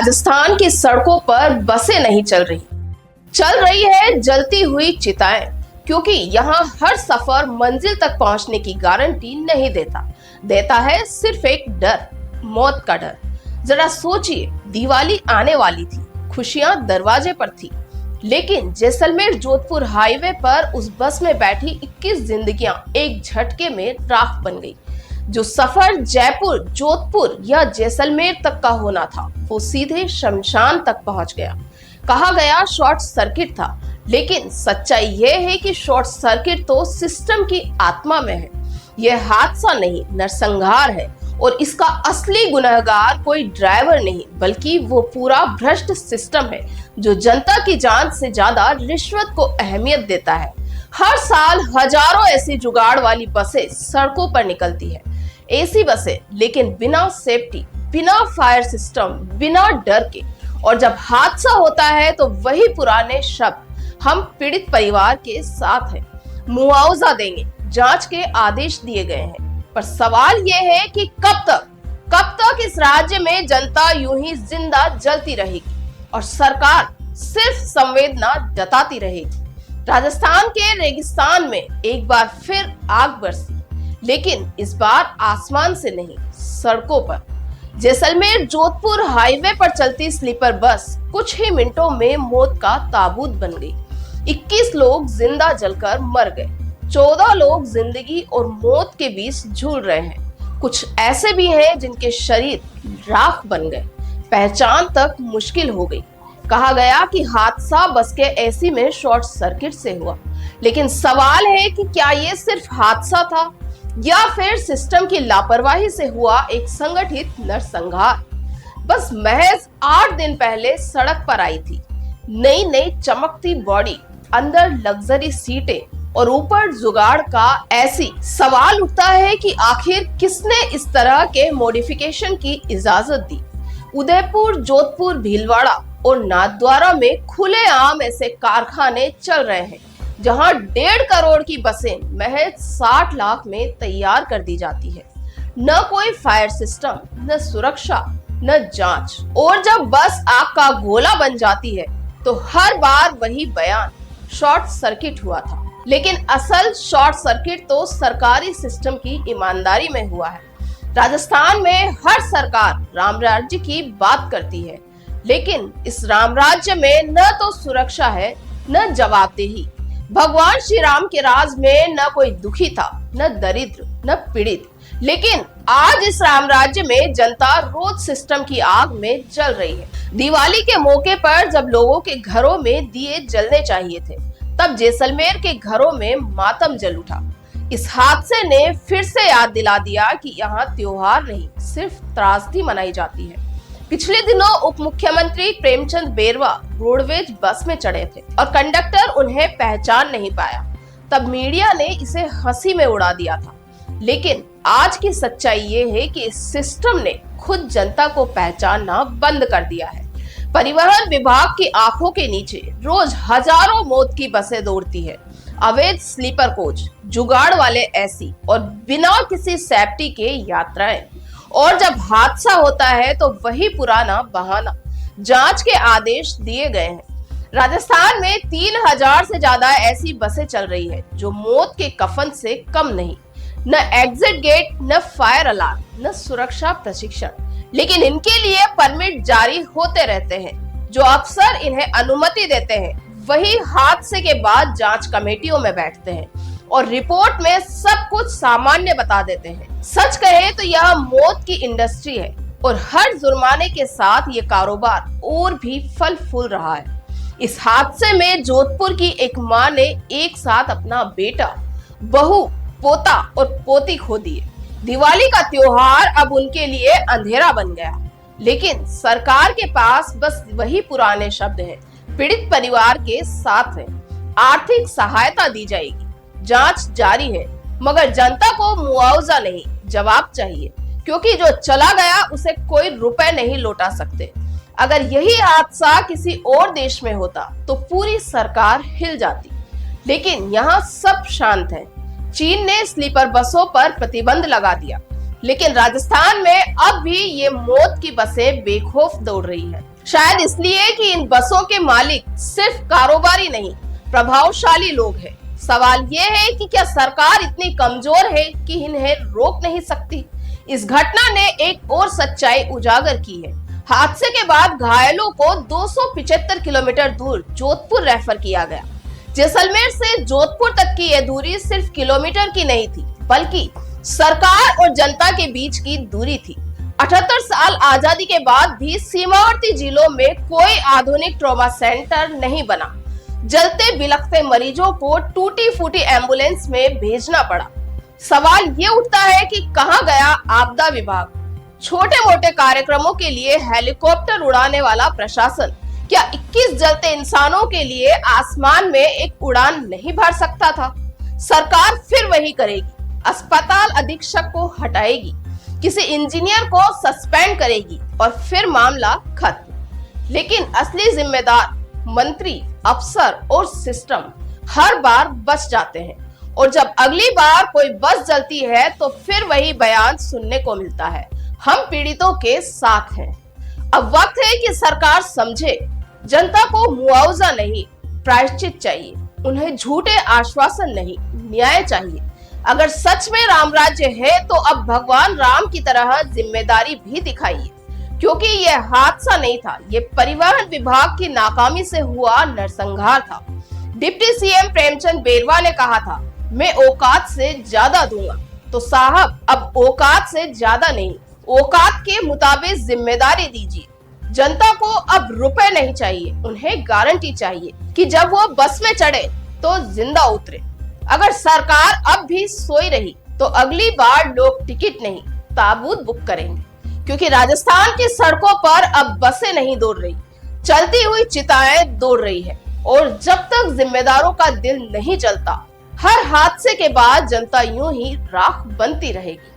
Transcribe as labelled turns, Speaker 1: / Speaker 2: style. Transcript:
Speaker 1: राजस्थान की सड़कों पर बसें नहीं चल रही है जलती हुई चिताएं, क्योंकि यहाँ हर सफर मंजिल तक पहुंचने की गारंटी नहीं देता है सिर्फ एक डर, मौत का डर। जरा सोचिए, दिवाली आने वाली थी, खुशियां दरवाजे पर थी, लेकिन जैसलमेर जोधपुर हाईवे पर उस बस में बैठी 21 जिंदगियां एक झटके में राख बन गई। जो सफर जयपुर, जोधपुर या जैसलमेर तक का होना था, वो सीधे शमशान तक पहुंच गया। कहा गया शॉर्ट सर्किट था, लेकिन सच्चाई यह है कि शॉर्ट सर्किट तो सिस्टम की आत्मा में है। यह हादसा नहीं, नरसंहार है, और इसका असली गुनहगार कोई ड्राइवर नहीं, बल्कि वो पूरा भ्रष्ट सिस्टम है जो जनता की जान से ज्यादा रिश्वत को अहमियत देता है। हर साल हजारों ऐसी जुगाड़ वाली बसें सड़कों पर निकलती है, एसी बसें, लेकिन बिना सेफ्टी, बिना फायर सिस्टम, बिना डर के। और जब हादसा होता है तो वही पुराने शब्द, हम पीड़ित परिवार के साथ हैं, मुआवजा देंगे, जांच के आदेश दिए गए हैं। पर सवाल यह है कि कब तक इस राज्य में जनता यूं ही जिंदा जलती रहेगी और सरकार सिर्फ संवेदना जताती रहेगी। राजस्थान के रेगिस्तान में एक बार फिर आग बरसी, लेकिन इस बार आसमान से नहीं, सड़कों पर। जैसलमेर जोधपुर हाईवे पर चलती स्लीपर बस कुछ ही मिनटों में मौत का ताबूत बन गई। 21 लोग जिंदा जलकर मर गए, 14 लोग जिंदगी और मौत के बीच झूल रहे हैं। कुछ ऐसे भी हैं जिनके शरीर राख बन गए, पहचान तक मुश्किल हो गई। कहा गया कि हादसा बस के एसी में शॉर्ट सर्किट से हुआ, लेकिन सवाल है कि क्या ये सिर्फ हादसा था या फिर सिस्टम की लापरवाही से हुआ एक संगठित नरसंहार। बस महज 8 दिन पहले सड़क पर आई थी, नई चमकती बॉडी, अंदर लग्जरी सीटें और ऊपर जुगाड़ का एसी। सवाल उठता है कि आखिर किसने इस तरह के मॉडिफिकेशन की इजाजत दी। उदयपुर, जोधपुर, भीलवाड़ा और नाथद्वारा में खुलेआम ऐसे कारखाने चल रहे हैं जहां 1.5 करोड़ की बसें महज 60 लाख में तैयार कर दी जाती है। न कोई फायर सिस्टम, न सुरक्षा, न जांच। और जब बस आग का गोला बन जाती है तो हर बार वही बयान, शॉर्ट सर्किट हुआ था। लेकिन असल शॉर्ट सर्किट तो सरकारी सिस्टम की ईमानदारी में हुआ है। राजस्थान में हर सरकार राम राज्य की बात करती है, लेकिन इस राम राज्य में न तो सुरक्षा है, न जवाबदेही। भगवान श्री राम के राज में न कोई दुखी था, न दरिद्र, न पीड़ित। लेकिन आज इस राम राज्य में जनता रोज सिस्टम की आग में जल रही है। दिवाली के मौके पर जब लोगों के घरों में दिए जलने चाहिए थे, तब जैसलमेर के घरों में मातम जल उठा। इस हादसे ने फिर से याद दिला दिया कि यहाँ त्योहार नहीं, सिर्फ त्रासदी मनाई जाती है। पिछले दिनों उप मुख्यमंत्री प्रेमचंद बेरवा रोडवेज बस में चढ़े थे और कंडक्टर उन्हें पहचान नहीं पाया। तब मीडिया ने इसे हंसी में उड़ा दिया था, लेकिन आज की सच्चाई ये है कि इस सिस्टम ने खुद जनता को पहचानना बंद कर दिया है। परिवहन विभाग की आंखों के नीचे रोज हजारों मौत की बसें दौड़ती है, अवैध स्लीपर कोच, जुगाड़ वाले एसी और बिना किसी सेफ्टी के यात्राएं। और जब हादसा होता है तो वही पुराना बहाना, जांच के आदेश दिए गए हैं। राजस्थान में 3000 से ज्यादा ऐसी बसें चल रही है जो मौत के कफन से कम नहीं। न एग्जिट गेट, न फायर अलार्म, न सुरक्षा प्रशिक्षण, लेकिन इनके लिए परमिट जारी होते रहते हैं। जो अफसर इन्हें अनुमति देते हैं वही हादसे के बाद जांच कमेटियों में बैठते हैं और रिपोर्ट में सब कुछ सामान्य बता देते हैं। सच कहे तो यह मौत की इंडस्ट्री है और हर जुर्माने के साथ ये कारोबार और भी फल फूल रहा है। इस हादसे में जोधपुर की एक मां ने एक साथ अपना बेटा, बहू, पोता और पोती खो दिए। दिवाली का त्योहार अब उनके लिए अंधेरा बन गया, लेकिन सरकार के पास बस वही पुराने शब्द हैं, पीड़ित परिवार के साथ हैं, आर्थिक सहायता दी जाएगी, जांच जारी है, मगर जनता को मुआवजा नहीं, जवाब चाहिए, क्योंकि जो चला गया उसे कोई रुपए नहीं लौटा सकते। अगर यही हादसा किसी और देश में होता तो पूरी सरकार हिल जाती, लेकिन यहाँ सब शांत है। चीन ने स्लीपर बसों पर प्रतिबंध लगा दिया, लेकिन राजस्थान में अब भी ये मौत की बसें बेखौफ दौड़ रही है। शायद इसलिए कि इन बसों के मालिक सिर्फ कारोबारी नहीं, प्रभावशाली लोग हैं। सवाल ये है कि क्या सरकार इतनी कमजोर है कि इन्हें रोक नहीं सकती? इस घटना ने एक और सच्चाई उजागर की है। हादसे के बाद घायलों को 275 किलोमीटर दूर जोधपुर रेफर किया गया। जैसलमेर से जोधपुर तक की यह दूरी सिर्फ किलोमीटर की नहीं थी, बल्कि सरकार और जनता के बीच की दूरी थी। 78 साल आजादी के बाद भी सीमावर्ती जिलों में कोई आधुनिक ट्रॉमा सेंटर नहीं बना। जलते बिलखते मरीजों को टूटी फूटी एम्बुलेंस में भेजना पड़ा। सवाल ये उठता है कि कहां गया आपदा विभाग? छोटे मोटे कार्यक्रमों के लिए हेलीकॉप्टर उड़ाने वाला प्रशासन क्या 21 जलते इंसानों के लिए आसमान में एक उड़ान नहीं भर सकता था? सरकार फिर वही करेगी, अस्पताल अधीक्षक को हटाएगी, किसी इंजीनियर को सस्पेंड करेगी और फिर मामला खत्म। लेकिन असली जिम्मेदार मंत्री, अफसर और सिस्टम हर बार बच जाते हैं, और जब अगली बार कोई बस जलती है तो फिर वही बयान सुनने को मिलता है, हम पीड़ितों के साथ हैं। अब वक्त है कि सरकार समझे, जनता को मुआवजा नहीं, प्रायश्चित चाहिए। उन्हें झूठे आश्वासन नहीं, न्याय चाहिए। अगर सच में राम राज्य है तो अब भगवान राम की तरह जिम्मेदारी भी दिखाइए, क्योंकि यह हादसा नहीं था, ये परिवहन विभाग की नाकामी से हुआ नरसंहार था। डिप्टी सीएम प्रेमचंद बेरवा ने कहा था, मैं औकात से ज्यादा दूंगा। तो साहब, अब औकात से ज्यादा नहीं, औकात के मुताबिक जिम्मेदारी दीजिए। जनता को अब रुपए नहीं चाहिए, उन्हें गारंटी चाहिए कि जब वो बस में चढ़े तो जिंदा उतरे। अगर सरकार अब भी सोई रही तो अगली बार लोग टिकट नहीं, ताबूत बुक करेंगे, क्योंकि राजस्थान की सड़कों पर अब बसें नहीं दौड़ रही, चलती हुई चिताएं दौड़ रही है। और जब तक जिम्मेदारों का दिल नहीं जलता, हर हादसे के बाद जनता यूं ही राख बनती रहेगी।